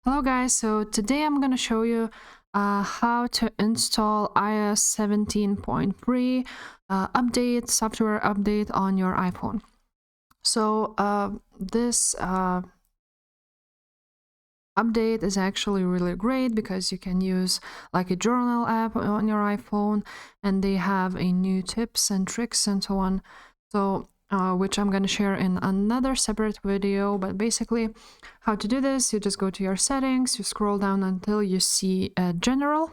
Hello guys, so today I'm gonna show you how to install iOS 17.3 software update on your iPhone. So this update is actually really great because you can use like a journal app on your iPhone, and they have a new tips and tricks and so on. So which I'm going to share in another separate video. But basically, how to do this, you just go to your settings, you scroll down until you see general.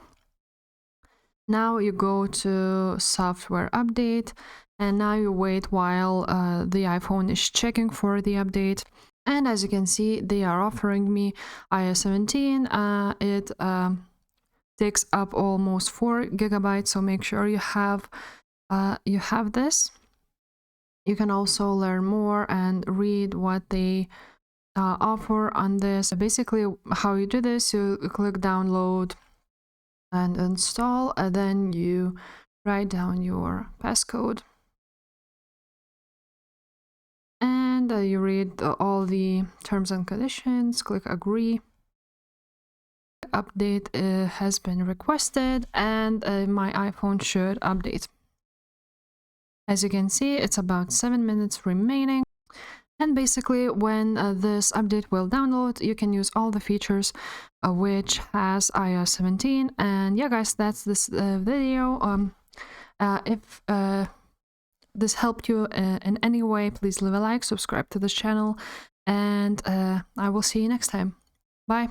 Now you go to software update, and now you wait while the iPhone is checking for the update. And as you can see, they are offering me iOS 17. It takes up almost 4 gigabytes, so make sure you have this. You can also learn more and read what they offer on this. Basically, how you do this, you click download and install, and then you write down your passcode. And you read all the terms and conditions, click agree. Update has been requested, and my iPhone should update. As you can see, it's about 7 minutes remaining. And basically, when this update will download, you can use all the features which has iOS 17. And yeah, guys, that's this video. If this helped you in any way, please leave a like, subscribe to this channel, and I will see you next time. Bye.